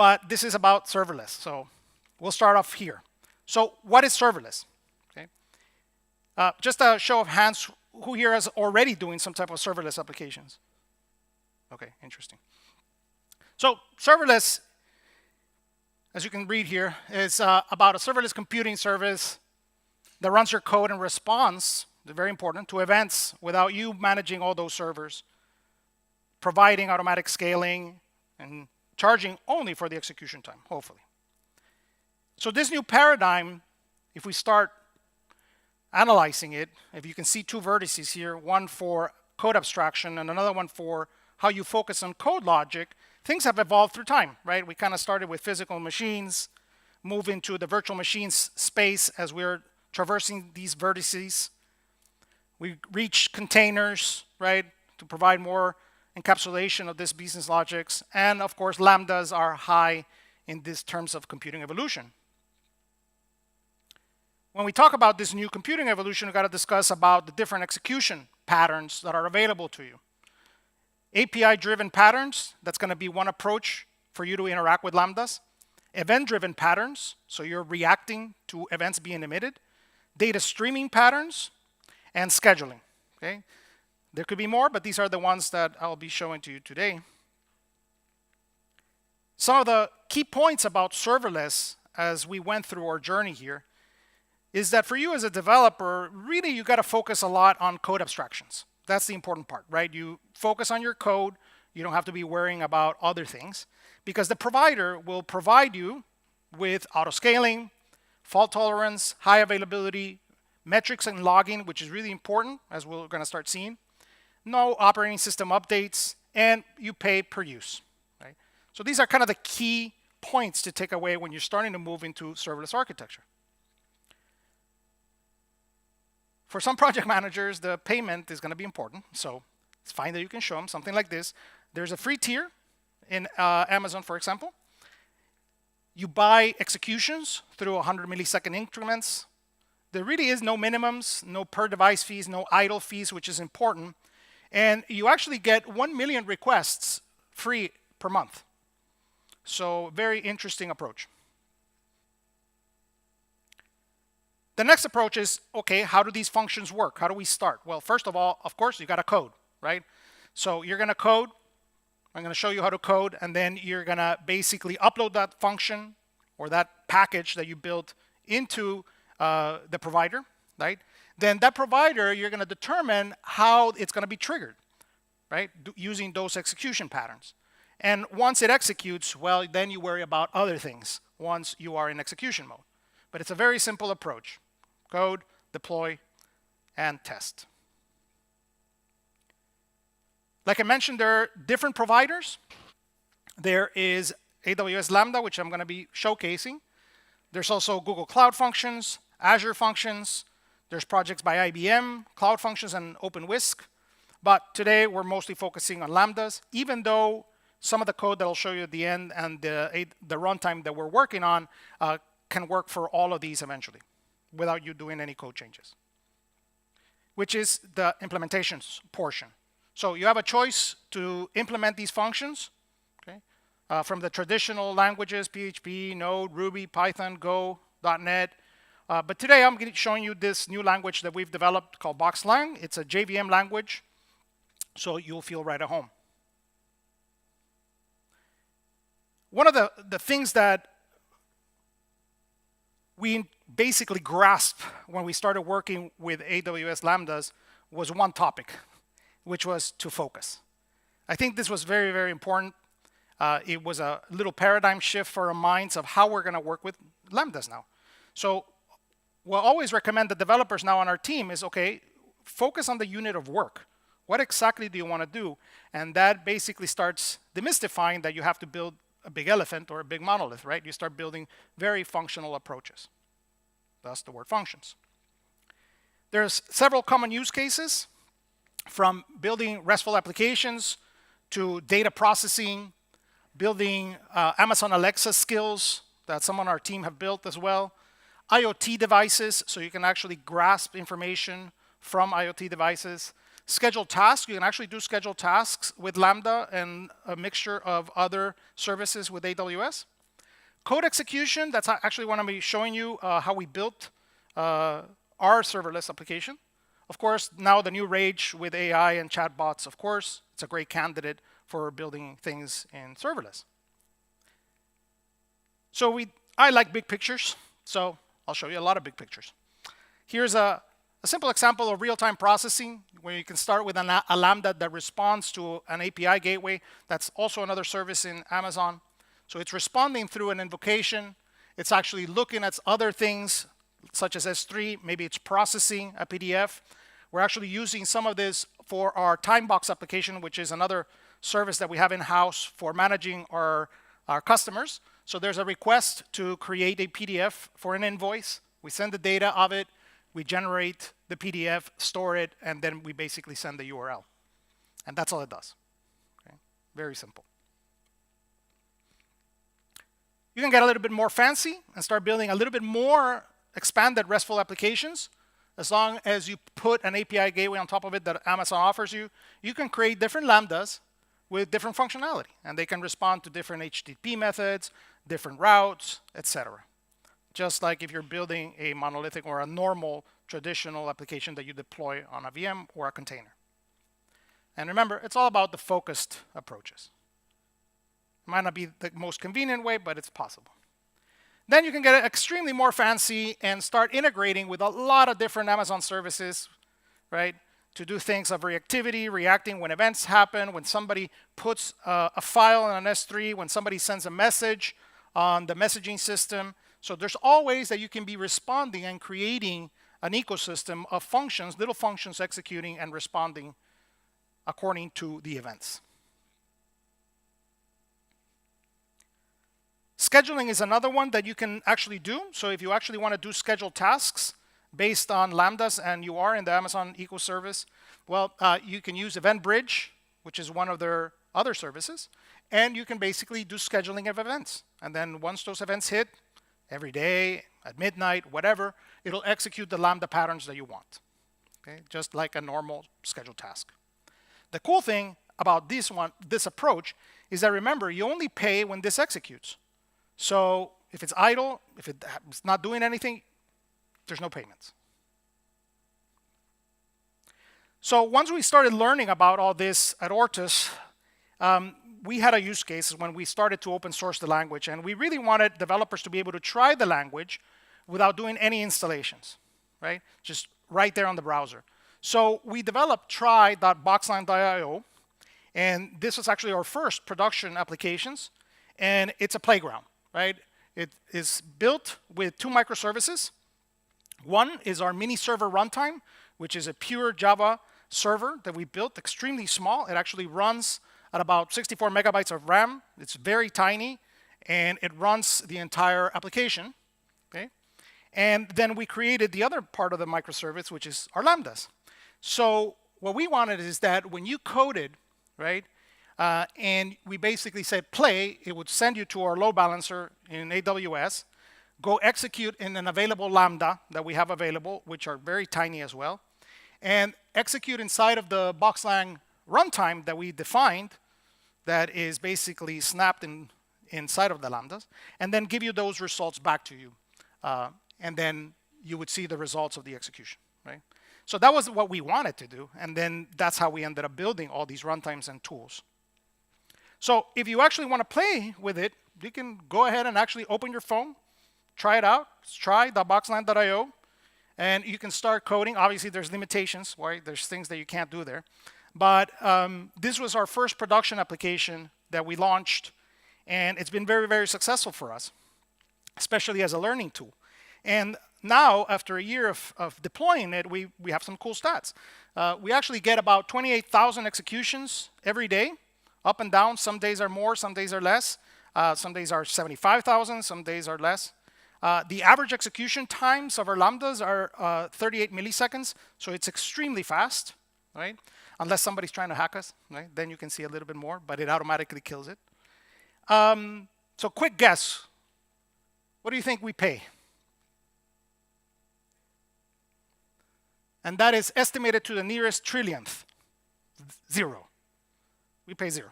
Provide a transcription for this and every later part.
but this is about serverless. So we'll start off here. So what is serverless? Okay. Just a show of hands, who here is already doing some type of serverless applications? Okay, interesting. So serverless, as you can read here, is about a serverless computing service that runs your code and responds, very important, to events without you managing all those servers, providing automatic scaling, and charging only for the execution time, hopefully. So this new paradigm, if we start analyzing it, if you can see two vertices here, one for code abstraction and another one for how you focus on code logic, things have evolved through time, right? We kind of started with physical machines, move into the virtual machines space as we're traversing these vertices. We reach containers, right, to provide more encapsulation of this business logics. And of course, lambdas are high in these terms of computing evolution. When we talk about this new computing evolution, we've got to discuss about the different execution patterns that are available to you. API-driven patterns, that's going to be one approach for you to interact with lambdas. Event-driven patterns, so you're reacting to events being emitted. Data streaming patterns, and scheduling. Okay? There could be more, but these are the ones that I'll be showing to you today. Some of the key points about serverless as we went through our journey here is that for you as a developer, really you got to focus a lot on code abstractions. That's the important part, right? You focus on your code. You don't have to be worrying about other things because the provider will provide you with auto-scaling, fault tolerance, high availability, metrics and logging, which is really important, as we're going to start seeing. No operating system updates, and you pay per use. Right? So these are kind of the key points to take away when you're starting to move into serverless architecture. For some project managers, the payment is going to be important, so it's fine that you can show them something like this. There's a free tier in Amazon, for example. You buy executions through 100 millisecond increments. There really is no minimums, no per device fees, no idle fees, which is important. And you actually get 1 million requests free per month. So very interesting approach. The next approach is, okay, how do these functions work? How do we start? Well, first of all, of course, you got to code, right? So you're going to code. I'm going to show you how to code, and then you're going to basically upload that function or that package that you built into the provider, right? Then that provider, you're going to determine how it's going to be triggered, right? Using those execution patterns. And once it executes, well, then you worry about other things once you are in execution mode. But it's a very simple approach. Code, deploy, and test. Like I mentioned, there are different providers. There is AWS Lambda, which I'm going to be showcasing. There's also Google Cloud Functions, Azure Functions. There's projects by IBM, Cloud Functions, and OpenWhisk. But today, we're mostly focusing on Lambdas, even though some of the code that I'll show you at the end and the runtime that we're working on can work for all of these eventually without you doing any code changes, which is the implementations portion. So you have a choice to implement these functions, okay, from the traditional languages, PHP, Node, Ruby, Python, Go, .NET. But today I'm showing you this new language that we've developed called BoxLang. It's a JVM language, so you'll feel right at home. One of the things that we basically grasped when we started working with AWS Lambdas was one topic, which was to focus. I think this was very, very important. It was a little paradigm shift for our minds of how we're going to work with Lambdas now. So we'll always recommend the developers now on our team is, okay, focus on the unit of work. What exactly do you want to do? And that basically starts demystifying that you have to build a big elephant or a big monolith, right? You start building very functional approaches. Thus the word functions. There's several common use cases, from building RESTful applications to data processing, building Amazon Alexa skills that some on our team have built as well, IoT devices, so you can actually grasp information from IoT devices, schedule tasks. You can actually do scheduled tasks with Lambda and a mixture of other services with AWS. Code execution, that's actually what I'm going to be showing you how we built our serverless application. Of course, now the new rage with AI and chatbots, of course, it's a great candidate for building things in serverless. So I like big pictures, so I'll show you a lot of big pictures. Here's a simple example of real-time processing where you can start with a Lambda that responds to an API gateway. That's also another service in Amazon. So it's responding through an invocation. It's actually looking at other things such as S3. Maybe it's processing a PDF. We're actually using some of this for our Timebox application, which is another service that we have in-house for managing our customers. So there's a request to create a PDF for an invoice. We send the data of it. We generate the PDF, store it, and then we basically send the URL. And that's all it does. Okay? Very simple. You can get a little bit more fancy and start building a little bit more expanded RESTful applications. As long as you put an API gateway on top of it that Amazon offers you, you can create different Lambdas with different functionality. And they can respond to different HTTP methods, different routes, etc. Just like if you're building a monolithic or a normal traditional application that you deploy on a VM or a container. And remember, it's all about the focused approaches. It might not be the most convenient way, but it's possible. Then you can get extremely more fancy and start integrating with a lot of different Amazon services, right? To do things of reactivity, reacting when events happen, when somebody puts a file on an S3, when somebody sends a message on the messaging system. So there's always that you can be responding and creating an ecosystem of functions, little functions executing and responding according to the events. Scheduling is another one that you can actually do. So if you actually want to do scheduled tasks based on Lambdas and you are in the Amazon ecoservice, well, you can use EventBridge, which is one of their other services, and you can basically do scheduling of events. And then once those events hit, every day, at midnight, whatever, it'll execute the Lambda patterns that you want, okay? Just like a normal scheduled task. The cool thing about this approach is that, remember, you only pay when this executes. So if it's idle, if it's not doing anything, there's no payments. So once we started learning about all this at Ortus, we had a use case when we started to open source the language, and we really wanted developers to be able to try the language without doing any installations, right? Just right there on the browser. So we developed try.boxlang.io, and this was actually our first production applications, and it's a playground, right? It is built with 2 microservices. One is our mini server runtime, which is a pure Java server that we built, extremely small. It actually runs at about 64 megabytes of RAM. It's very tiny, and it runs the entire application, okay? And then we created the other part of the microservice, which is our Lambdas. So what we wanted is that when you coded, right, and we basically said play, it would send you to our load balancer in AWS, go execute in an available Lambda that we have available, which are very tiny as well, and execute inside of the BoxLang runtime that we defined that is basically snapped inside of the Lambdas, and then give you those results back to you. And then you would see the results of the execution, right? So that was what we wanted to do, and then that's how we ended up building all these runtimes and tools. So if you actually want to play with it, you can go ahead and actually open your phone, try it out. It's try.boxlang.io, and you can start coding. Obviously, there's limitations, right? There's things that you can't do there. But this was our first production application that we launched, and it's been very, very successful for us, especially as a learning tool. And now, after a year of deploying it, we have some cool stats. We actually get about 28,000 executions every day, up and down. Some days are more, some days are less. Some days are 75,000, some days are less. The average execution times of our Lambdas are 38 milliseconds, so it's extremely fast, right? Unless somebody's trying to hack us, right? Then you can see a little bit more, but it automatically kills it. So quick guess. What do you think we pay? And that is estimated to the nearest trillionth. Zero. We pay zero,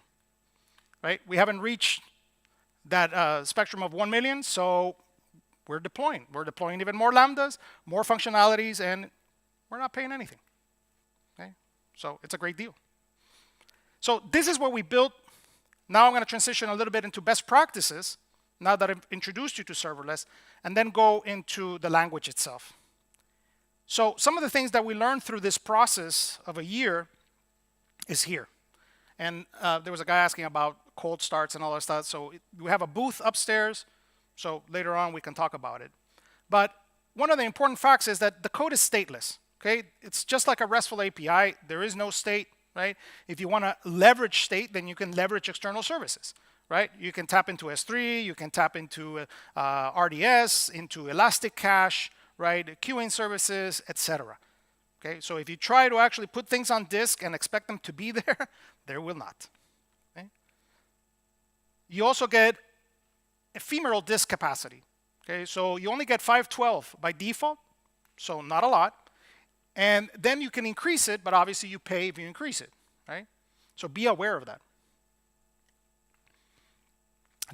right? We haven't reached that spectrum of 1 million, so we're deploying. We're deploying even more Lambdas, more functionalities, and we're not paying anything, okay? So it's a great deal. So this is what we built. Now I'm going to transition a little bit into best practices, now that I've introduced you to serverless, and then go into the language itself. So some of the things that we learned through this process of a year is here. And there was a guy asking about cold starts and all that stuff. So we have a booth upstairs, so later on we can talk about it. But one of the important facts is that the code is stateless, okay? It's just like a RESTful API. There is no state, right? If you want to leverage state, then you can leverage external services, right? You can tap into S3, you can tap into RDS, into Elastic Cache, right? Queuing services, etc. Okay, so if you try to actually put things on disk and expect them to be there, they will not. Okay? You also get ephemeral disk capacity. Okay, so you only get 512 by default, so not a lot. And then you can increase it, but obviously you pay if you increase it, right? So be aware of that.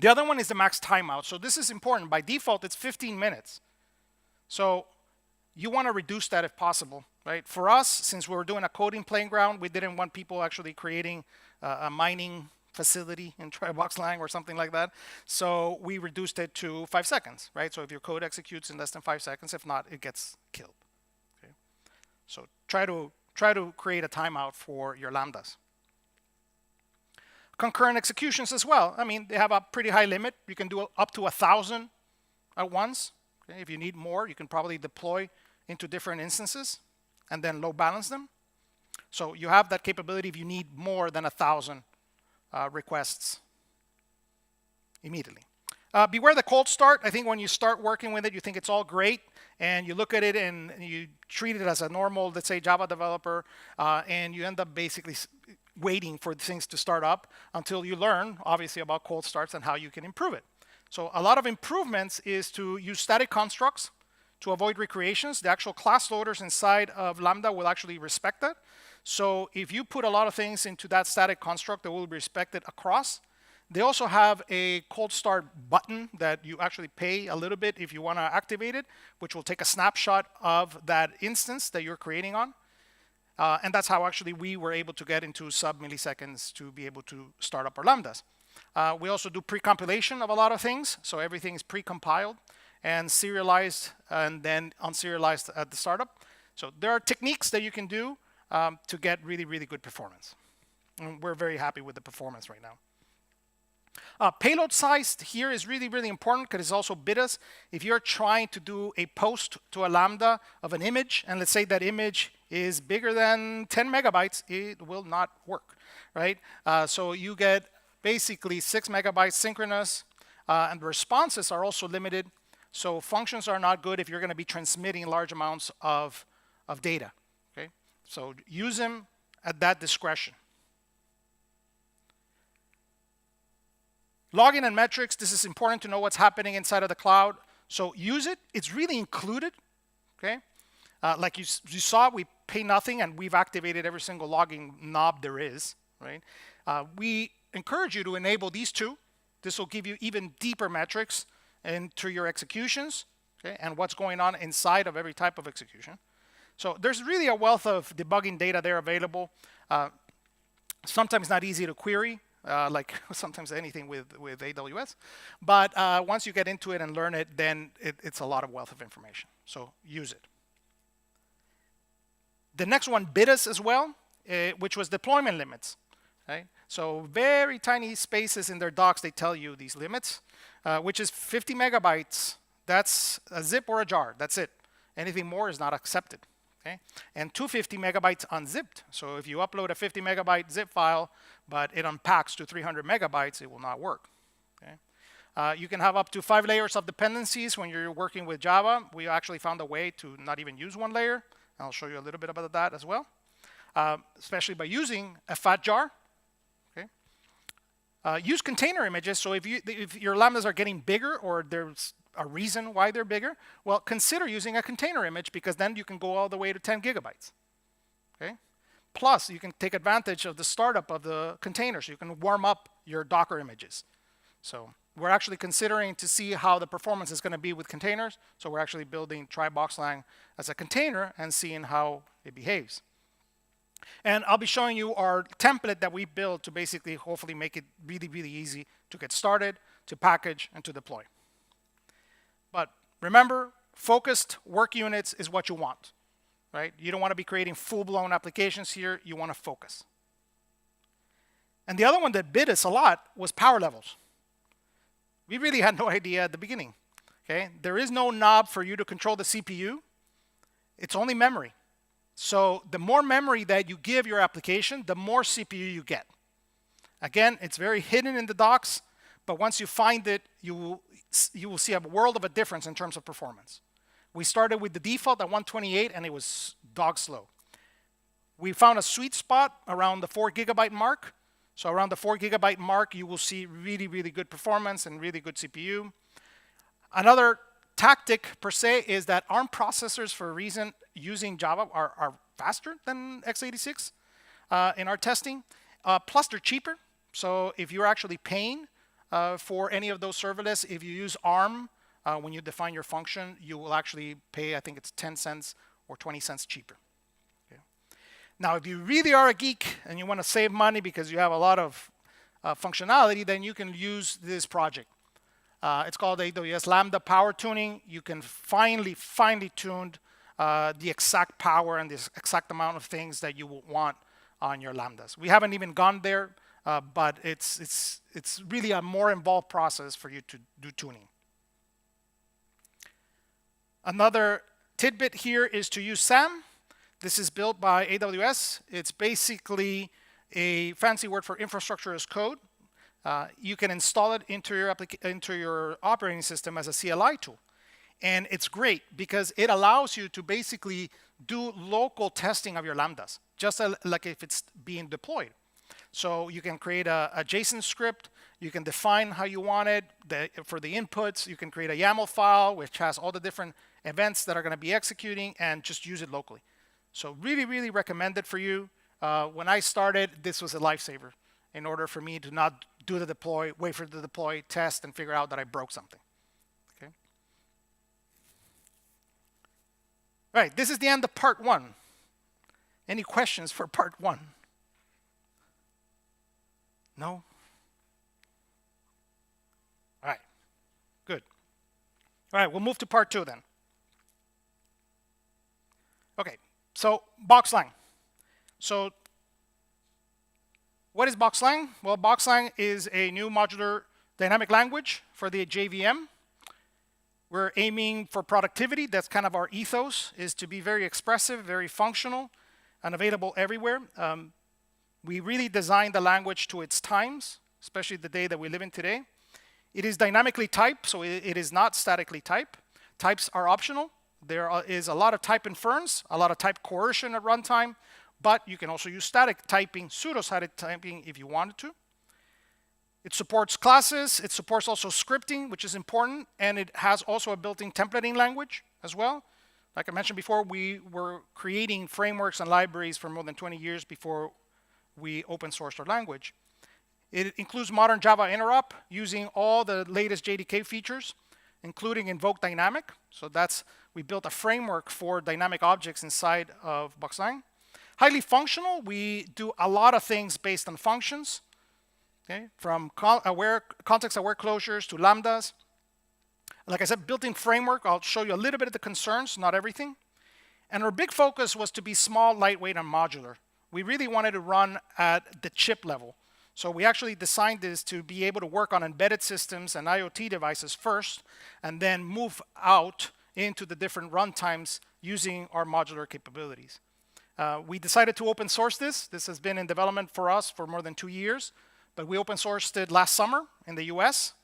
The other one is the max timeout. So this is important. By default, it's 15 minutes. So you want to reduce that if possible, right? For us, since we were doing a coding playground, we didn't want people actually creating a mining facility in BoxLang or something like that. So we reduced it to 5 seconds, right? So if your code executes in less than 5 seconds, if not, it gets killed. Okay? So try to create a timeout for your Lambdas. Concurrent executions as well. I mean, they have a pretty high limit. You can do up to 1,000 at once. Okay? If you need more, you can probably deploy into different instances and then load balance them. So you have that capability if you need more than 1,000 requests immediately. Beware the cold start. I think when you start working with it, you think it's all great, and you look at it and you treat it as a normal, let's say, Java developer, and you end up basically waiting for things to start up until you learn, obviously, about cold starts and how you can improve it. So a lot of improvements is to use static constructs to avoid recreations. The actual class loaders inside of Lambda will actually respect that. So if you put a lot of things into that static construct, they will be respected across. They also have a cold start button that you actually pay a little bit if you want to activate it, which will take a snapshot of that instance that you're creating on. And that's how actually we were able to get into sub-milliseconds to be able to start up our Lambdas. We also do pre-compilation of a lot of things. So everything is pre-compiled and serialized and then unserialized at the startup. So there are techniques that you can do to get really, really good performance. And we're very happy with the performance right now. Payload size here is really, really important because it's also BITAs. If you're trying to do a post to a Lambda of an image, and let's say that image is bigger than 10 megabytes, it will not work, right? So you get basically 6 megabytes synchronous, and the responses are also limited. So functions are not good if you're going to be transmitting large amounts of data, okay? So use them at that discretion. Logging and metrics, this is important to know what's happening inside of the cloud. So use it. It's really included, okay? Like you saw, we pay nothing, and we've activated every single logging knob there is, right? We encourage you to enable these two. This will give you even deeper metrics into your executions, okay, and what's going on inside of every type of execution. So there's really a wealth of debugging data there available. Sometimes not easy to query, like sometimes anything with AWS. But once you get into it and learn it, then it's a lot of wealth of information. So use it. The next one, BITAs as well, which was deployment limits. Right? So very tiny spaces in their docs, they tell you these limits, which is 50 megabytes. That's a zip or a jar. That's it. Anything more is not accepted. Okay? And 250 megabytes unzipped. So if you upload a 50 megabyte zip file, but it unpacks to 300 megabytes, it will not work. Okay? You can have up to 5 layers of dependencies when you're working with Java. We actually found a way to not even use one layer. I'll show you a little bit about that as well, especially by using a fat jar. Okay? Use container images. So if your Lambdas are getting bigger or there's a reason why they're bigger, well, consider using a container image because then you can go all the way to 10 gigabytes. Okay? Plus, you can take advantage of the startup of the containers. You can warm up your Docker images. So we're actually considering to see how the performance is going to be with containers. So we're actually building BoxLang as a container and seeing how it behaves. And I'll be showing you our template that we built to basically hopefully make it really, really easy to get started, to package, and to deploy. But remember, focused work units is what you want, right? You don't want to be creating full-blown applications here. You want to focus. And the other one that bit us a lot was power levels. We really had no idea at the beginning, okay? There is no knob for you to control the CPU. It's only memory. So the more memory that you give your application, the more CPU you get. Again, it's very hidden in the docs, but once you find it, you will see a world of a difference in terms of performance. We started with the default at 128, and it was dog slow. We found a sweet spot around the 4 GB mark. So around the 4 GB mark, you will see really, really good performance and really good CPU. Another tactic per se is that ARM processors, for a reason, using Java are faster than x86 in our testing. Plus, they're cheaper. So if you're actually paying for any of those serverless, if you use ARM, when you define your function, you will actually pay, I think it's 10 cents or 20 cents cheaper. Okay. Now, if you really are a geek and you want to save money because you have a lot of functionality, then you can use this project. It's called AWS Lambda Power Tuning. You can finely tune the exact power and the exact amount of things that you will want on your Lambdas. We haven't even gone there, but it's really a more involved process for you to do tuning. Another tidbit here is to use SAM. This is built by AWS. It's basically a fancy word for infrastructure as code. You can install it into your operating system as a CLI tool. And it's great because it allows you to basically do local testing of your Lambdas, just like if it's being deployed. So you can create a JSON script. You can define how you want it. For the inputs, you can create a YAML file, which has all the different events that are going to be executing, and just use it locally. So really, really recommended for you. When I started, this was a lifesaver in order for me to not do the deploy, wait for the deploy, test, and figure out that I broke something. Okay. All right, this is the end of part 1. Any questions for part 1? No? All right, good. All right, we'll move to part 2 then. Okay, so BoxLang. So what is BoxLang? Well, BoxLang is a new modular dynamic language for the JVM. We're aiming for productivity. That's kind of our ethos, is to be very expressive, very functional, and available everywhere. We really designed the language to its times, especially the day that we live in today. It is dynamically typed, so it is not statically typed. Types are optional. There is a lot of type inference, a lot of type coercion at runtime, but you can also use static typing, pseudo-static typing if you wanted to. It supports classes. It supports also scripting, which is important, and it has also a built-in templating language as well. Like I mentioned before, we were creating frameworks and libraries for more than 20 years before we open sourced our language. It includes modern Java interop using all the latest JDK features, including invoke dynamic. So we built a framework for dynamic objects inside of BoxLang. Highly functional. We do a lot of things based on functions, okay? From context-aware closures to lambdas. Like I said, built-in framework. I'll show you a little bit of the concerns, not everything. And our big focus was to be small, lightweight, and modular. We really wanted to run at the chip level. So we actually designed this to be able to work on embedded systems and IoT devices first, and then move out into the different runtimes using our modular capabilities. We decided to open source this. This has been in development for us for more than 2 years, but we open sourced it last summer in the US.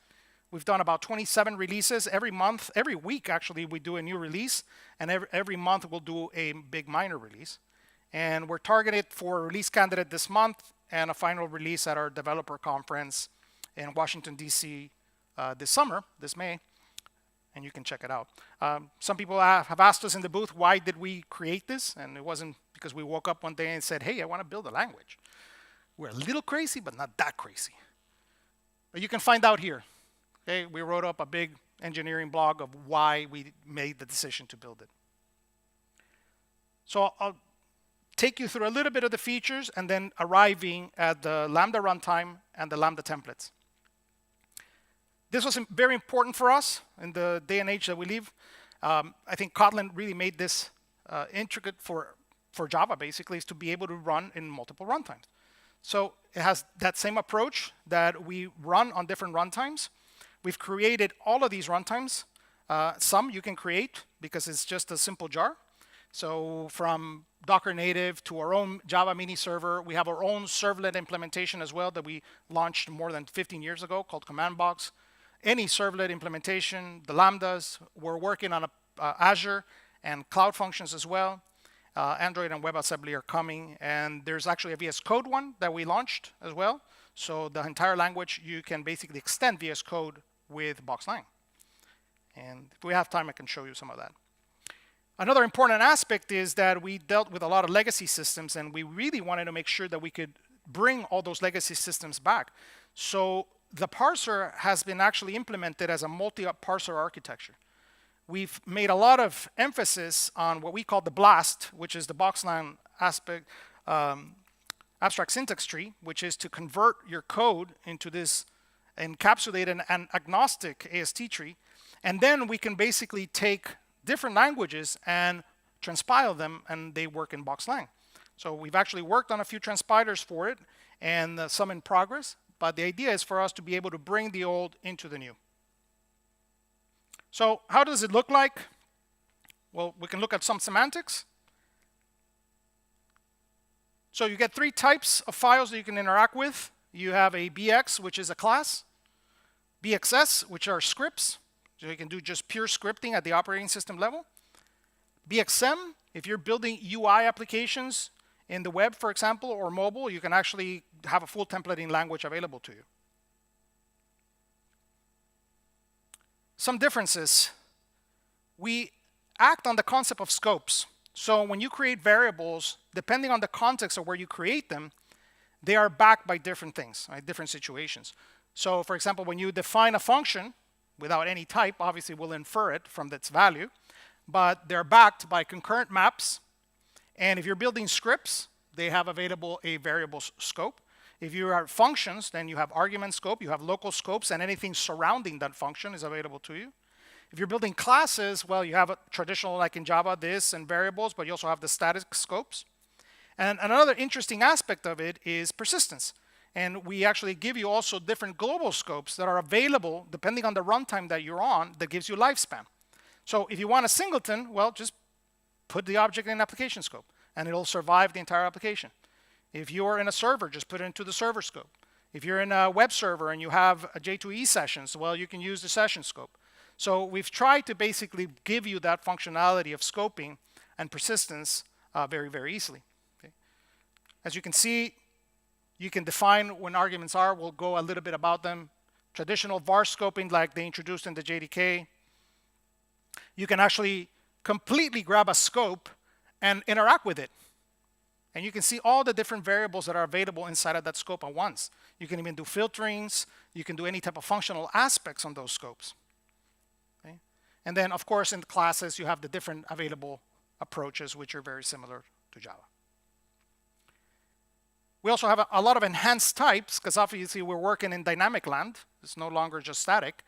We've done about 27 releases every month. Every week, actually, we do a new release, and every month we'll do a big minor release. And we're targeted for a release candidate this month and a final release at our developer conference in Washington, D.C. This May, and you can check it out. Some people have asked us in the booth, why did we create this? And it wasn't because we woke up one day and said, hey, I want to build a language. We're a little crazy, but not that crazy. But you can find out here. Okay, we wrote up a big engineering blog of why we made the decision to build it. So I'll take you through a little bit of the features and then arriving at the Lambda runtime and the Lambda templates. This was very important for us in the day and age that we live. I think Kotlin really made this intricate for Java, basically, is to be able to run in multiple runtimes. So it has that same approach that we run on different runtimes. We've created all of these runtimes. Some you can create because it's just a simple jar. So from Docker native to our own Java mini server, we have our own servlet implementation as well that we launched more than 15 years ago called Command Box. Any servlet implementation, the Lambdas, we're working on Azure and Cloud Functions as well. Android and WebAssembly are coming, and there's actually a VS Code one that we launched as well. So the entire language, you can basically extend VS Code with BoxLang. And if we have time, I can show you some of that. Another important aspect is that we dealt with a lot of legacy systems, and we really wanted to make sure that we could bring all those legacy systems back. So the parser has been actually implemented as a multi-parser architecture. We've made a lot of emphasis on what we call the BLAST, which is the BoxLang abstract syntax tree, which is to convert your code into this encapsulated and agnostic AST tree. And then we can basically take different languages and transpile them, and they work in BoxLang. So we've actually worked on a few transpilers for it, and some in progress. But the idea is for us to be able to bring the old into the new. So how does it look like? Well, we can look at some semantics. So you get three types of files that you can interact with. You have a BX, which is a class. BXS, which are scripts. So you can do just pure scripting at the operating system level. BXM, if you're building UI applications in the web, for example, or mobile, you can actually have a full templating language available to you. Some differences. We act on the concept of scopes. So when you create variables, depending on the context of where you create them, they are backed by different things, right? Different situations. So for example, when you define a function without any type, obviously we'll infer it from its value, but they're backed by concurrent maps. And if you're building scripts, they have available a variable scope. If you are functions, then you have argument scope, you have local scopes, and anything surrounding that function is available to you. If you're building classes, well, you have a traditional, like in Java, this and variables, but you also have the static scopes. And another interesting aspect of it is persistence. And we actually give you also different global scopes that are available depending on the runtime that you're on that gives you lifespan. So if you want a singleton, well, just put the object in application scope, and it'll survive the entire application. If you're in a server, just put it into the server scope. If you're in a web server and you have a J2E sessions, well, you can use the session scope. So we've tried to basically give you that functionality of scoping and persistence very, very easily. Okay. As you can see, you can define when arguments are. We'll go a little bit about them. Traditional var scoping like they introduced in the JDK. You can actually completely grab a scope and interact with it. And you can see all the different variables that are available inside of that scope at once. You can even do filterings. You can do any type of functional aspects on those scopes. Okay? And then, of course, in the classes, you have the different available approaches, which are very similar to Java. We also have a lot of enhanced types, because obviously we're working in dynamic land. It's no longer just static.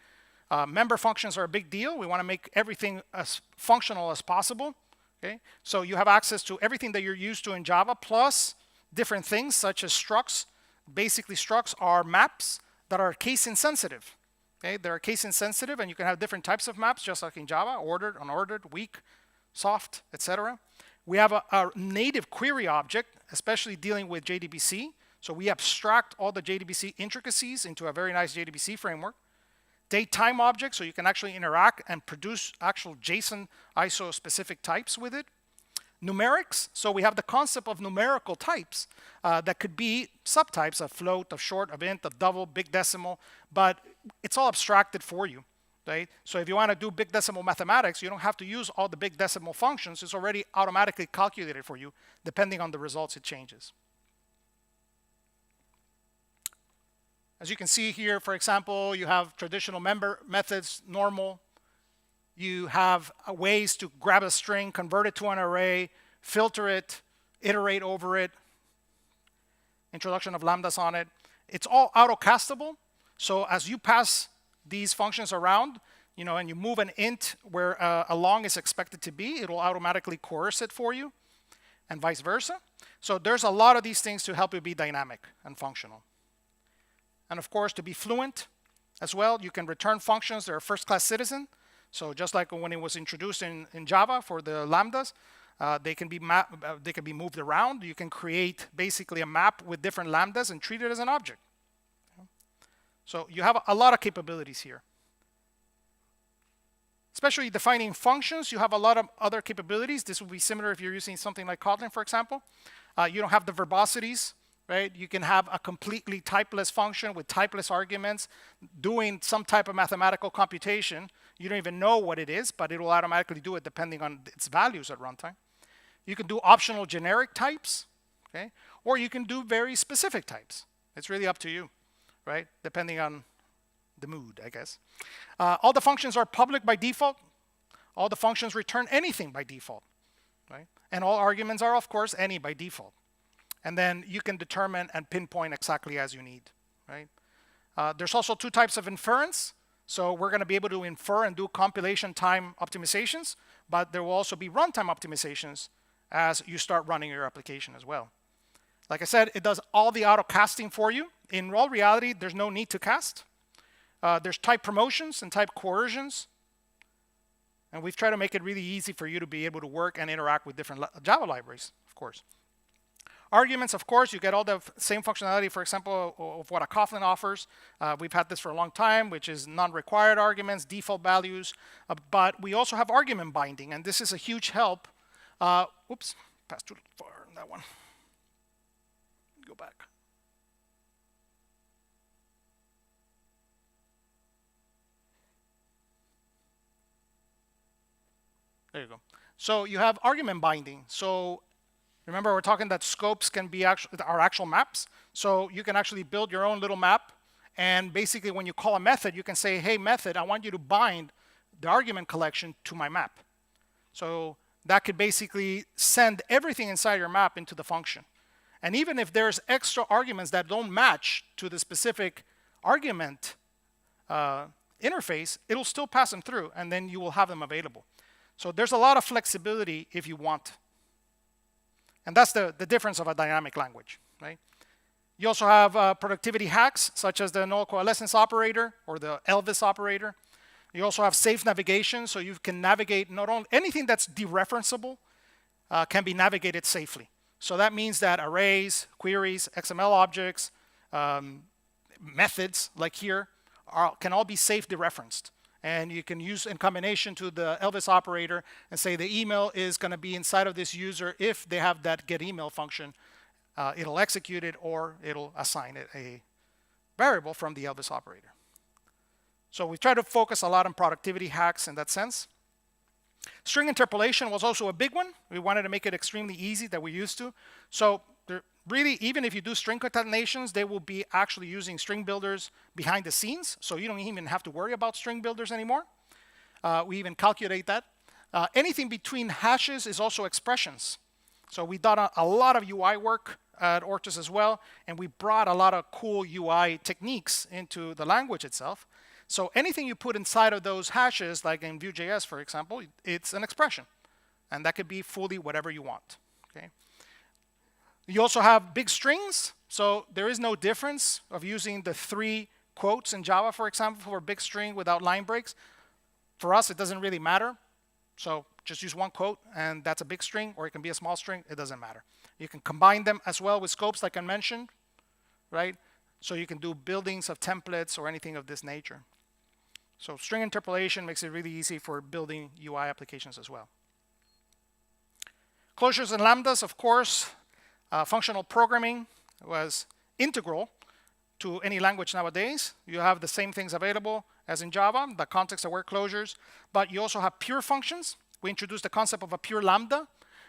Member functions are a big deal. We want to make everything as functional as possible. Okay? So you have access to everything that you're used to in Java, plus different things such as structs. Basically, structs are maps that are case insensitive. Okay? They're case insensitive, and you can have different types of maps, just like in Java: ordered, unordered, weak, soft, etc. We have a native query object, especially dealing with JDBC. So we abstract all the JDBC intricacies into a very nice JDBC framework. Datetime object, so you can actually interact and produce actual JSON ISO specific types with it. Numerics, so we have the concept of numerical types that could be subtypes of float, of short, of int, of double, big decimal, but it's all abstracted for you. right? So if you want to do big decimal mathematics, you don't have to use all the big decimal functions. It's already automatically calculated for you, depending on the results it changes. As you can see here, for example, you have traditional member methods, normal. You have ways to grab a string, convert it to an array, filter it, iterate over it, introduction of lambdas on it. It's all auto-castable. So as you pass these functions around, and you move an int where a long is expected to be, it will automatically coerce it for you, and vice versa. So there's a lot of these things to help you be dynamic and functional. And of course, to be fluent as well, you can return functions that are first-class citizen. So just like when it was introduced in Java for the lambdas, they can be moved around. You can create basically a map with different lambdas and treat it as an object. So you have a lot of capabilities here. Especially defining functions, you have a lot of other capabilities. This will be similar if you're using something like Kotlin, for example. You don't have the verbosities. Right? You can have a completely typeless function with typeless arguments doing some type of mathematical computation. You don't even know what it is, but it will automatically do it depending on its values at runtime. You can do optional generic types, okay? Or you can do very specific types. It's really up to you, right? Depending on the mood, I guess. All the functions are public by default. All the functions return anything by default, right? And all arguments are, of course, any by default. And then you can determine and pinpoint exactly as you need, right? There's also two types of inference. So we're going to be able to infer and do compilation time optimizations, but there will also be runtime optimizations as you start running your application as well. Like I said, it does all the auto casting for you. In all reality, there's no need to cast. There's type promotions and type coercions. And we've tried to make it really easy for you to be able to work and interact with different Java libraries, of course. Arguments, of course, you get all the same functionality, for example, of what a Kotlin offers. We've had this for a long time, which is non-required arguments, default values, but we also have argument binding, and this is a huge help. Oops, passed too far on that one. Go back. There you go. So you have argument binding. So remember, we're talking that scopes can be actual maps. So you can actually build your own little map. And basically, when you call a method, you can say, hey, method, I want you to bind the argument collection to my map. So that could basically send everything inside your map into the function. And even if there's extra arguments that don't match to the specific argument interface, it'll still pass them through, and then you will have them available. So there's a lot of flexibility if you want. And that's the difference of a dynamic language, right? You also have productivity hacks, such as the null coalescence operator or the Elvis operator. You also have safe navigation, so you can navigate not only anything that's dereferenceable can be navigated safely. So that means that arrays, queries, XML objects, methods like here can all be safe dereferenced. And you can use in combination to the Elvis operator and say the email is going to be inside of this user. If they have that get email function, it'll execute it or it'll assign it a variable from the Elvis operator. So we try to focus a lot on productivity hacks in that sense. String interpolation was also a big one. We wanted to make it extremely easy that we used to. So really, even if you do string concatenations, they will be actually using string builders behind the scenes. So you don't even have to worry about string builders anymore. We even calculate that. Anything between hashes is also expressions. So we've done a lot of UI work at Ortus as well, and we brought a lot of cool UI techniques into the language itself. So anything you put inside of those hashes, like in Vue.js, for example, it's an expression. And that could be fully whatever you want. Okay. You also have big strings. So there is no difference of using the 3 quotes in Java, for example, for a big string without line breaks. For us, it doesn't really matter. So just use 1 quote, and that's a big string, or it can be a small string. It doesn't matter. You can combine them as well with scopes, like I mentioned, right? So you can do buildings of templates or anything of this nature. So string interpolation makes it really easy for building UI applications as well. Closures and lambdas, of course. Functional programming was integral to any language nowadays. You have the same things available as in Java, the context-aware closures, but you also have pure functions. We introduced the concept of a pure Lambda,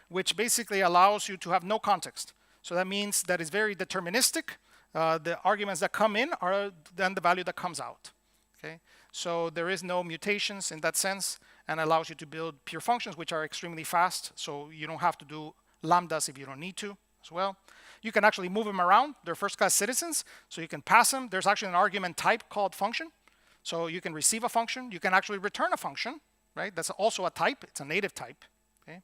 which basically allows you to have no context. So that means that it's very deterministic. The arguments that come in are then the value that comes out. Okay? So there is no mutations in that sense, and allows you to build pure functions, which are extremely fast. So you don't have to do lambdas if you don't need to as well. You can actually move them around. They're first-class citizens, so you can pass them. There's actually an argument type called function. So you can receive a function. You can actually return a function, right? That's also a type. It's a native type. Okay?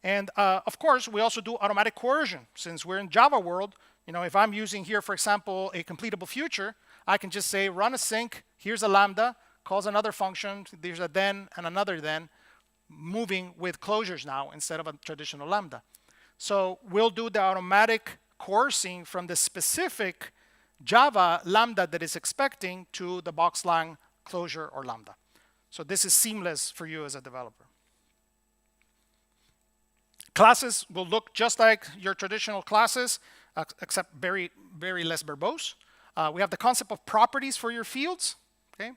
And of course, we also do automatic coercion. Since we're in Java world, if I'm using here, for example, a completable future, I can just say run async. Here's a lambda, calls another function. There's a then and another then, moving with closures now instead of a traditional lambda. So we'll do the automatic coercing from the specific Java lambda that is expecting to the BoxLang closure or lambda. So this is seamless for you as a developer. Classes will look just like your traditional classes, except very, very less verbose. We have the concept of properties for your fields. Okay?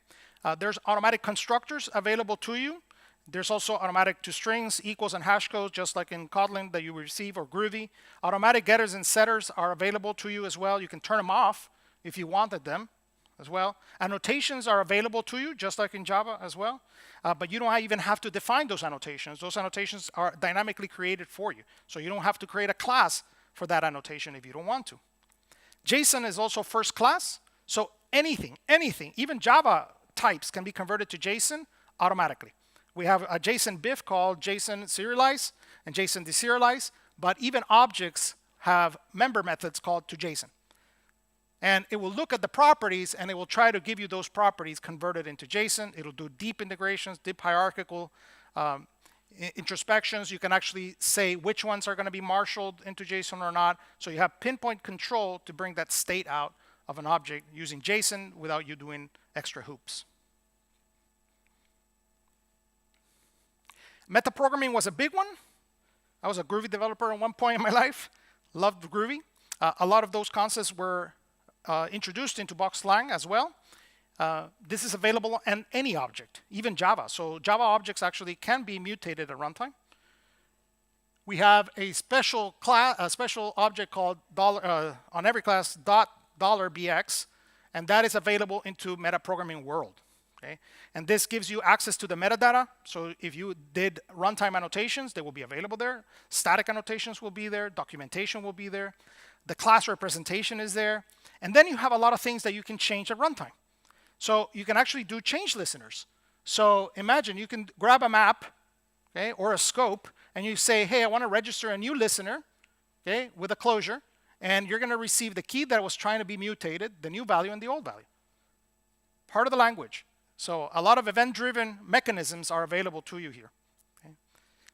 There's automatic constructors available to you. There's also automatic toStrings, equals, and hash codes, just like in Kotlin that you receive, or Groovy. Automatic getters and setters are available to you as well. You can turn them off if you wanted them as well. Annotations are available to you, just like in Java as well. But you don't even have to define those annotations. Those annotations are dynamically created for you. So you don't have to create a class for that annotation if you don't want to. JSON is also first class. So anything, even Java types can be converted to JSON automatically. We have a JSON BIF called JSON serialize and JSON deserialize, but even objects have member methods called to JSON. And it will look at the properties, and it will try to give you those properties converted into JSON. It'll do deep integrations, deep hierarchical introspections. You can actually say which ones are going to be marshaled into JSON or not. So you have pinpoint control to bring that state out of an object using JSON without you doing extra hoops. Metaprogramming was a big one. I was a Groovy developer at one point in my life. Loved Groovy. A lot of those concepts were introduced into BoxLang as well. This is available in any object, even Java. So Java objects actually can be mutated at runtime. We have a special class, a special object called on every class $bx, and that is available into metaprogramming world. Okay? And this gives you access to the metadata. So if you did runtime annotations, they will be available there. Static annotations will be there. Documentation will be there. The class representation is there. And then you have a lot of things that you can change at runtime. So you can actually do change listeners. So imagine you can grab a map, okay, or a scope, and you say, hey, I want to register a new listener, okay, with a closure, and you're going to receive the key that was trying to be mutated, the new value and the old value. Part of the language. So a lot of event-driven mechanisms are available to you here. Okay?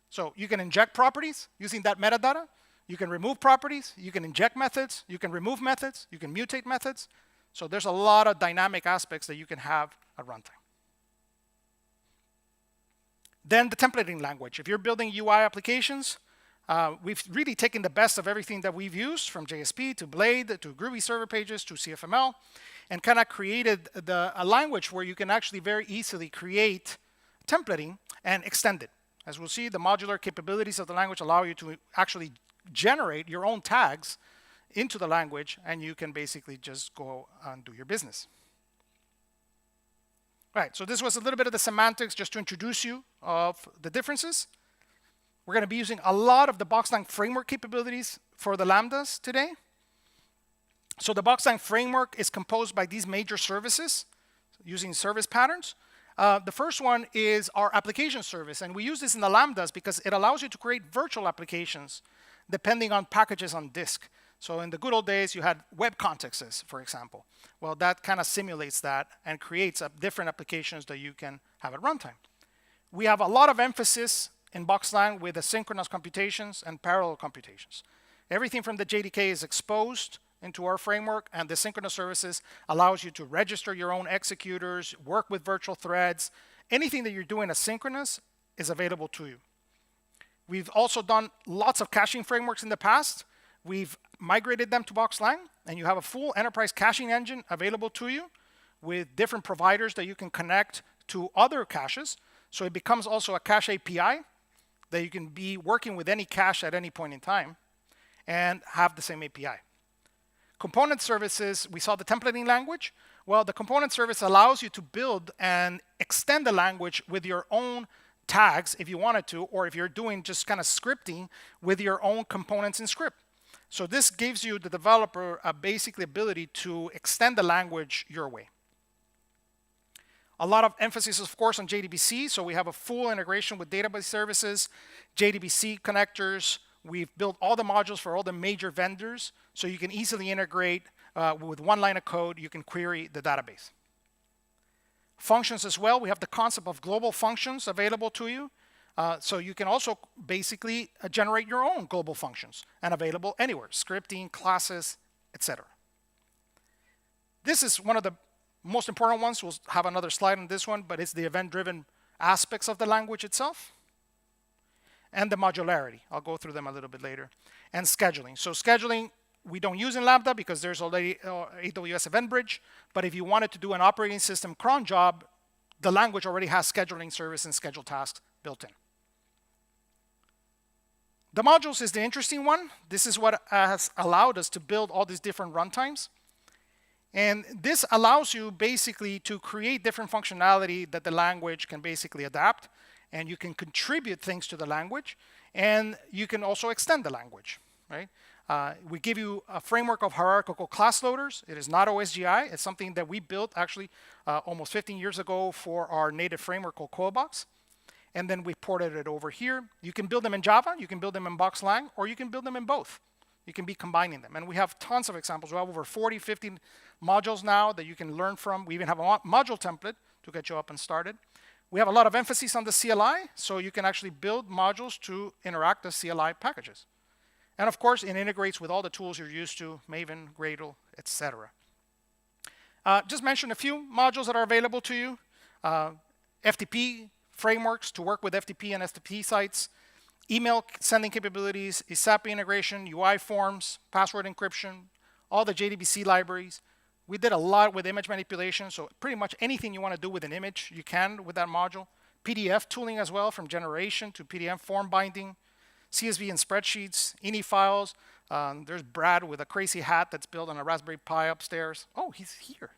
So you can inject properties using that metadata. You can remove properties. You can inject methods. You can remove methods. You can mutate methods. So there's a lot of dynamic aspects that you can have at runtime. Then the templating language. If you're building UI applications, we've really taken the best of everything that we've used, from JSP to Blade to Groovy server pages to CFML, and kind of created a language where you can actually very easily create templating and extend it. As we'll see, the modular capabilities of the language allow you to actually generate your own tags into the language, and you can basically just go and do your business. Right, so this was a little bit of the semantics just to introduce you of the differences. We're going to be using a lot of the BoxLang framework capabilities for the Lambdas today. So the BoxLang framework is composed by these major services using service patterns. The first one is our application service, and we use this in the Lambdas because it allows you to create virtual applications depending on packages on disk. So in the good old days, you had web contexts, for example. Well, that kind of simulates that and creates different applications that you can have at runtime. We have a lot of emphasis in BoxLang with asynchronous computations and parallel computations. Everything from the JDK is exposed into our framework, and the synchronous services allows you to register your own executors, work with virtual threads. Anything that you're doing asynchronous is available to you. We've also done lots of caching frameworks in the past. We've migrated them to BoxLang, and you have a full enterprise caching engine available to you with different providers that you can connect to other caches. So it becomes also a cache API that you can be working with any cache at any point in time and have the same API. Component services, we saw the templating language. Well, the component service allows you to build and extend the language with your own tags if you wanted to, or if you're doing just kind of scripting with your own components in script. So this gives you, the developer, a basically ability to extend the language your way. A lot of emphasis, of course, on JDBC. So we have a full integration with database services, JDBC connectors. We've built all the modules for all the major vendors, so you can easily integrate with one line of code. You can query the database. Functions as well. We have the concept of global functions available to you. So you can also basically generate your own global functions and available anywhere, scripting, classes, etc. This is one of the most important ones. We'll have another slide on this one, but it's the event-driven aspects of the language itself and the modularity. I'll go through them a little bit later. And scheduling. So scheduling, we don't use in Lambda because there's already AWS Event Bridge, but if you wanted to do an operating system cron job, the language already has scheduling service and schedule tasks built in. The modules is the interesting one. This is what has allowed us to build all these different runtimes. And this allows you basically to create different functionality that the language can basically adapt, and you can contribute things to the language, and you can also extend the language, right? We give you a framework of hierarchical class loaders. It is not OSGI. It's something that we built actually almost 15 years ago for our native framework called CodeBox. And then we ported it over here. You can build them in Java, you can build them in BoxLang, or you can build them in both. You can be combining them. And we have tons of examples. We have over 40, 50 modules now that you can learn from. We even have a module template to get you up and started. We have a lot of emphasis on the CLI, so you can actually build modules to interact as CLI packages. And of course, it integrates with all the tools you're used to, Maven, Gradle, etc. Just mention a few modules that are available to you. FTP frameworks to work with FTP and STP sites, email sending capabilities, ISAP integration, UI forms, password encryption, all the JDBC libraries. We did a lot with image manipulation, so pretty much anything you want to do with an image, you can with that module. PDF tooling as well, from generation to PDF form binding, CSV and spreadsheets, INI files. There's Brad with a crazy hat that's built on a Raspberry Pi upstairs. Oh, he's here.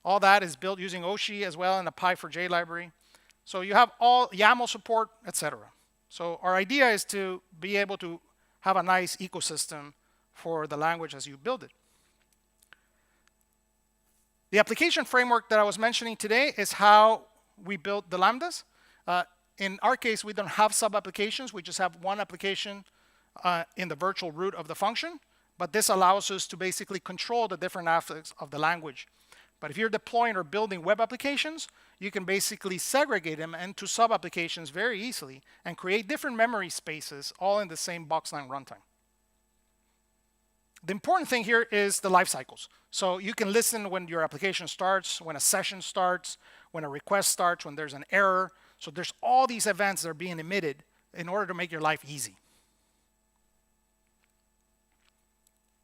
All that is built using Oshi as well and a Pi4j library. So you have all YAML support, etc. So our idea is to be able to have a nice ecosystem for the language as you build it. The application framework that I was mentioning today is how we built the Lambdas. In our case, we don't have sub-applications. We just have one application in the virtual root of the function. But this allows us to basically control the different aspects of the language. But if you're deploying or building web applications, you can basically segregate them into sub-applications very easily and create different memory spaces all in the same BoxLang runtime. The important thing here is the life cycles. So you can listen when your application starts, when a session starts, when a request starts, when there's an error. So there's all these events that are being emitted in order to make your life easy.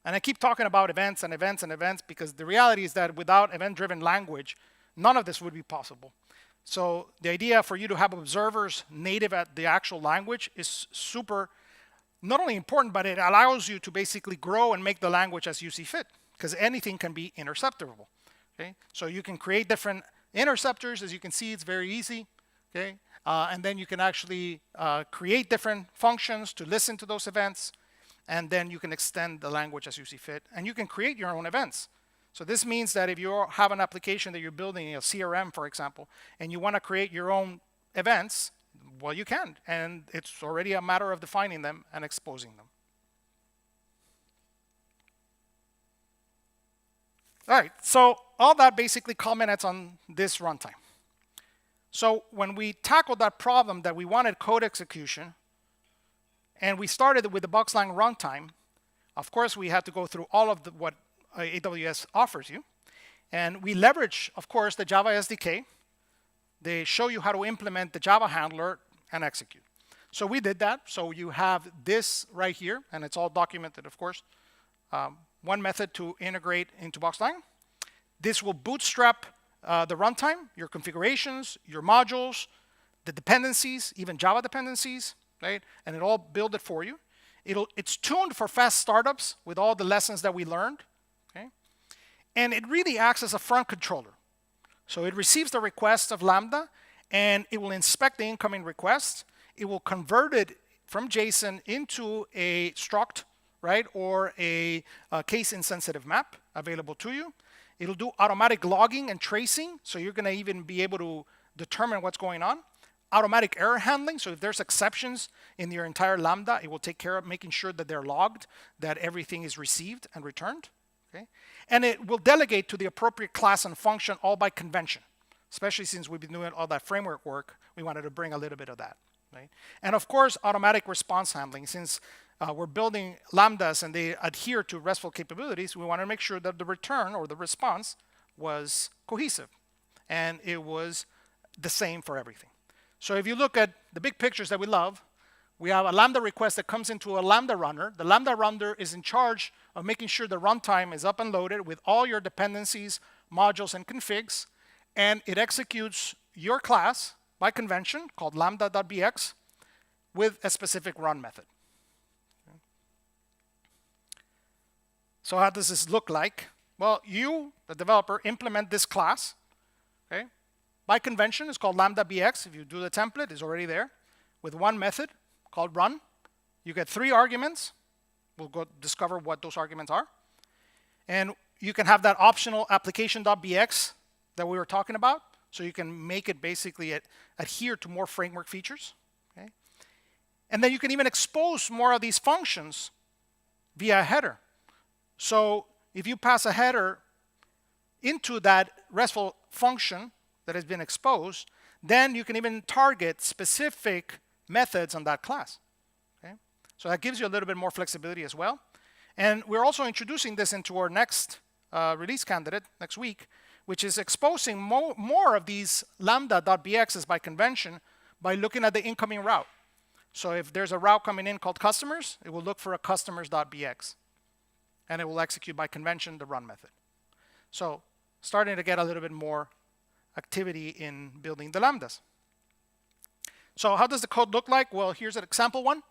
And I keep talking about events and events and events because the reality is that without event-driven language, none of this would be possible. So the idea for you to have observers native at the actual language is super, not only important, but it allows you to basically grow and make the language as you see fit, because anything can be interceptable. Okay? So you can create different interceptors. As you can see, it's very easy. Okay? And then you can actually create different functions to listen to those events. And then you can extend the language as you see fit. And you can create your own events. So this means that if you have an application that you're building, a CRM, for example, and you want to create your own events, well, you can. And it's already a matter of defining them and exposing them. All right, so all that basically culminates on this runtime. So when we tackled that problem that we wanted code execution, and we started with the BoxLang runtime, of course, we had to go through all of what AWS offers you. And we leverage, of course, the Java SDK. They show you how to implement the Java handler and execute. So we did that. So you have this right here, and it's all documented, of course. One method to integrate into BoxLang. This will bootstrap the runtime, your configurations, your modules, the dependencies, even Java dependencies, right? And it'll all build it for you. It's tuned for fast startups with all the lessons that we learned, okay? And it really acts as a front controller. So it receives the request of Lambda, and it will inspect the incoming request. It will convert it from JSON into a struct, right, or a case-insensitive map available to you. It'll do automatic logging and tracing, so you're going to even be able to determine what's going on. Automatic error handling, so if there's exceptions in your entire Lambda, it will take care of making sure that they're logged, that everything is received and returned. Okay? And it will delegate to the appropriate class and function all by convention. Especially since we've been doing all that framework work, we wanted to bring a little bit of that. Right? And of course, automatic response handling. Since we're building Lambdas and they adhere to RESTful capabilities, we want to make sure that the return or the response was cohesive. And it was the same for everything. So if you look at the big pictures that we love, we have a Lambda request that comes into a Lambda runner. The Lambda runner is in charge of making sure the runtime is up and loaded with all your dependencies, modules, and configs. And it executes your class by convention called lambda.bx with a specific run method. Okay. So how does this look like? Well, you, the developer, implement this class. Okay. By convention, it's called lambda.bx. If you do the template, it's already there with one method called run. You get 3 arguments. We'll go discover what those arguments are. And you can have that optional application.bx that we were talking about, so you can make it basically adhere to more framework features. Okay? And then you can even expose more of these functions via a header. So if you pass a header into that RESTful function that has been exposed, then you can even target specific methods on that class. Okay? So that gives you a little bit more flexibility as well. And we're also introducing this into our next release candidate next week, which is exposing more of these lambda.bx's by convention by looking at the incoming route. So if there's a route coming in called customers, it will look for a customers.bx. And it will execute by convention the run method. So starting to get a little bit more activity in building the lambdas. So how does the code look like? Well, here's an example one.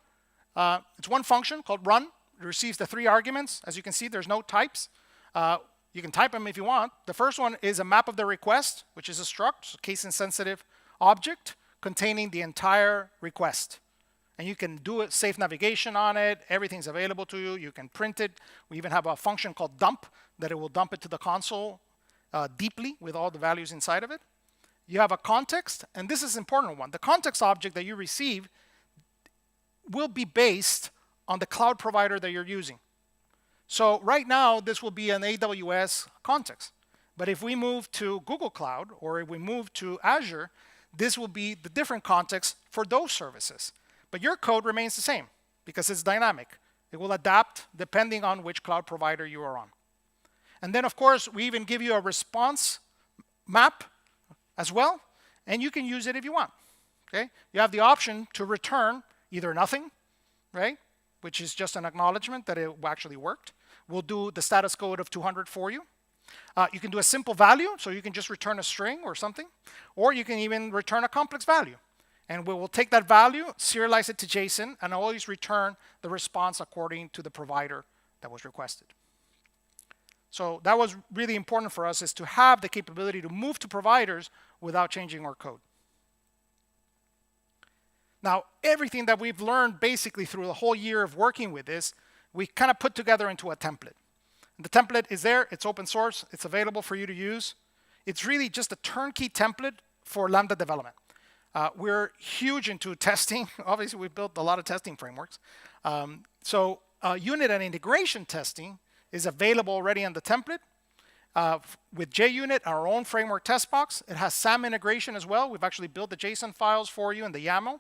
It's one function called run. It receives the 3 arguments. As you can see, there's no types. You can type them if you want. The first one is a map of the request, which is a struct, so case-insensitive object containing the entire request. And you can do it, safe navigation on it. Everything's available to you. You can print it. We even have a function called dump that it will dump it to the console deeply with all the values inside of it. You have a context, and this is an important one. The context object that you receive will be based on the cloud provider that you're using. So right now, this will be an AWS context. But if we move to Google Cloud, or if we move to Azure, this will be the different context for those services. But your code remains the same because it's dynamic. It will adapt depending on which cloud provider you are on. And then, of course, we even give you a response map as well, and you can use it if you want. Okay? You have the option to return either nothing, right, which is just an acknowledgement that it actually worked. We'll do the status code of 200 for you. You can do a simple value, so you can just return a string or something, or you can even return a complex value. And we will take that value, serialize it to JSON, and always return the response according to the provider that was requested. So that was really important for us, is to have the capability to move to providers without changing our code. Now, everything that we've learned basically through the whole year of working with this, we kind of put together into a template. And the template is there, it's open source, it's available for you to use. It's really just a turnkey template for Lambda development. We're huge into testing. Obviously, we've built a lot of testing frameworks. So unit and integration testing is available already on the template. With JUnit, our own framework test box. It has SAM integration as well. We've actually built the JSON files for you in the YAML.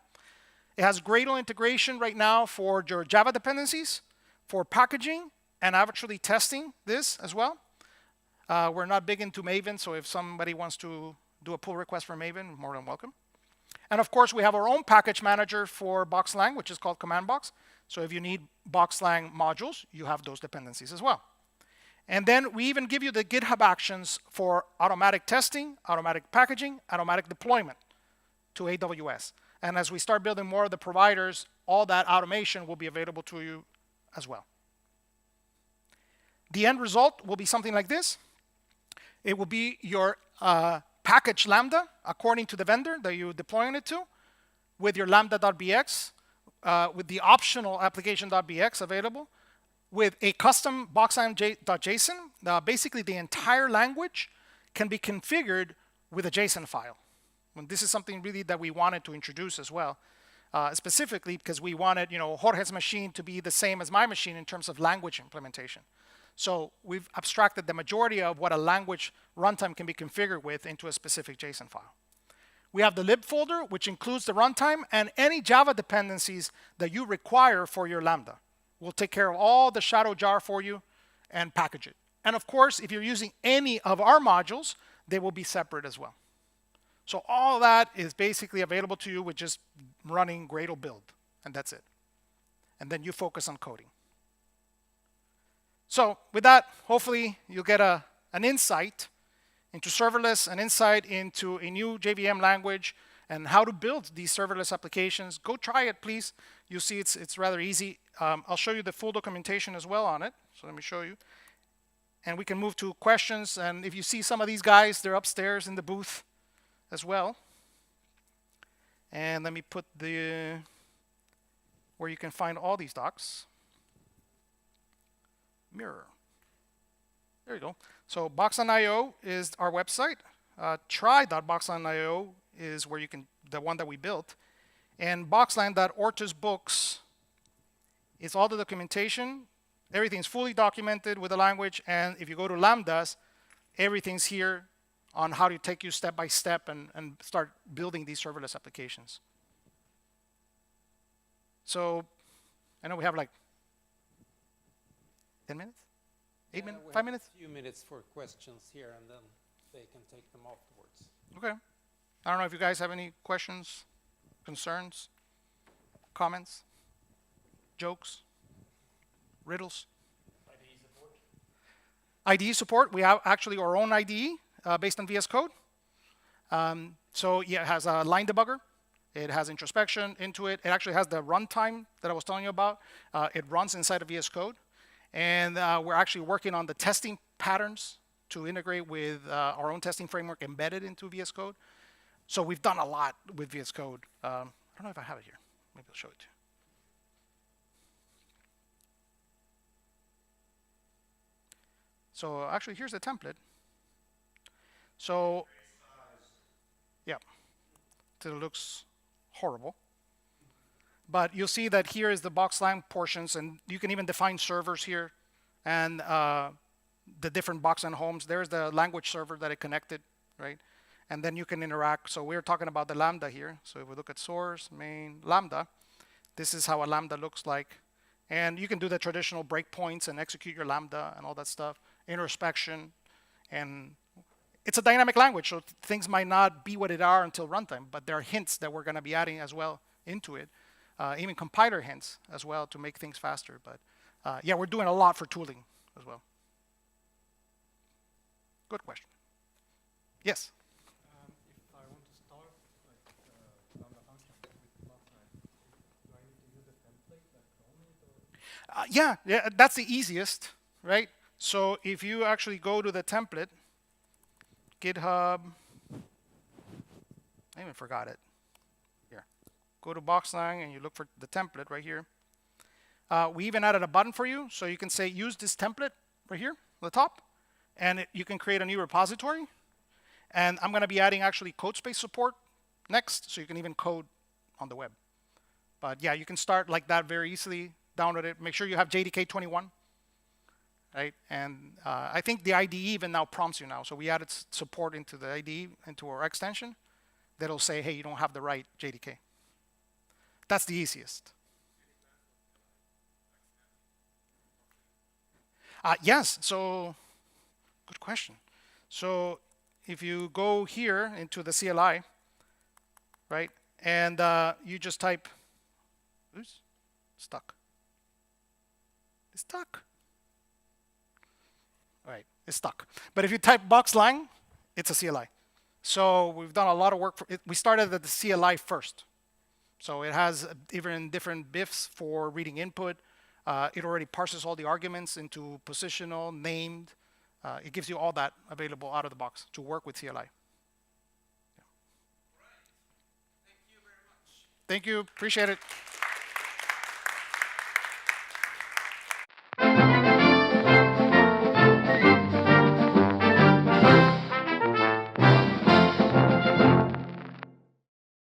It has Gradle integration right now for your Java dependencies, for packaging, and actually testing this as well. We're not big into Maven, so if somebody wants to do a pull request for Maven, more than welcome. And of course, we have our own package manager for BoxLang, which is called CommandBox. So if you need BoxLang modules, you have those dependencies as well. And then we even give you the GitHub actions for automatic testing, automatic packaging, automatic deployment to AWS. And as we start building more of the providers, all that automation will be available to you as well. The end result will be something like this. It will be your package Lambda according to the vendor that you're deploying it to, with your lambda.bx, with the optional application.bx available, with a custom BoxLang.json. Basically, the entire language can be configured with a JSON file. And this is something really that we wanted to introduce as well, specifically because we wanted, Jorge's machine to be the same as my machine in terms of language implementation. So we've abstracted the majority of what a language runtime can be configured with into a specific JSON file. We have the lib folder, which includes the runtime and any Java dependencies that you require for your Lambda. We'll take care of all the shadow jar for you and package it. And of course, if you're using any of our modules, they will be separate as well. So all that is basically available to you with just running Gradle build, and that's it. And then you focus on coding. So with that, hopefully you'll get an insight into serverless, an insight into a new JVM language, and how to build these serverless applications. Go try it, please. You'll see it's rather easy. I'll show you the full documentation as well on it. So let me show you. And we can move to questions. And if you see some of these guys, they're upstairs in the booth as well. And let me put where you can find all these docs. Mirror. There you go. So BoxLang.io is our website. Try.boxlang.io is where you can, the one that we built. And boxlang.ortusbooks is all the documentation. Everything's fully documented with the language. And if you go to Lambdas, everything's here on how to take you step by step and start building these serverless applications. So I know we have like 10 minutes? 8 minutes? 5 minutes? A few minutes for questions here, and then they can take them afterwards. Okay. I don't know if you guys have any questions, concerns, comments, jokes, riddles. IDE support? IDE support. We have actually our own IDE based on VS Code. So yeah, it has a line debugger. It has introspection into it. It actually has the runtime that I was telling you about. It runs inside of VS Code. And we're actually working on the testing patterns to integrate with our own testing framework embedded into VS Code. So we've done a lot with VS Code. I don't know if I have it here. Maybe I'll show it to you. So actually, here's the template. So, yeah, so it looks horrible. But you'll see that here is the BoxLang portions, and you can even define servers here and the different BoxLang homes. There's the language server that it connected, right? And then you can interact. So we're talking about the Lambda here. So if we look at source, main, Lambda, this is how a Lambda looks like. And you can do the traditional breakpoints and execute your Lambda and all that stuff, introspection. And it's a dynamic language, so things might not be what it are until runtime, but there are hints that we're going to be adding as well into it. Even compiler hints as well to make things faster. But yeah, we're doing a lot for tooling as well. Good question. Yes? If I want to start like Lambda function with BoxLang, do I need to use a template like Chrome or? Yeah, that's the easiest, right? So if you actually go to the template, GitHub, I even forgot it. Go to BoxLang and you look for the template right here. We even added a button for you, so you can say use this template right here on the top, and you can create a new repository. And I'm going to be adding actually code space support next, so you can even code on the web. But yeah, you can start like that very easily, download it. Make sure you have JDK 21, right? And I think the IDE even now prompts you now. So we added support into the IDE, into our extension, that'll say, hey, you don't have the right JDK. That's the easiest. Yes, so good question. So if you go here into the CLI, right, and you just type, oops, stuck. It's stuck. right? It's stuck. But if you type BoxLang, it's a CLI. So we've done a lot of work. We started at the CLI first. So it has even different BIFs for reading input. It already parses all the arguments into positional, named. It gives you all that available out of the box to work with CLI. Thank you very much. Thank you. Appreciate it.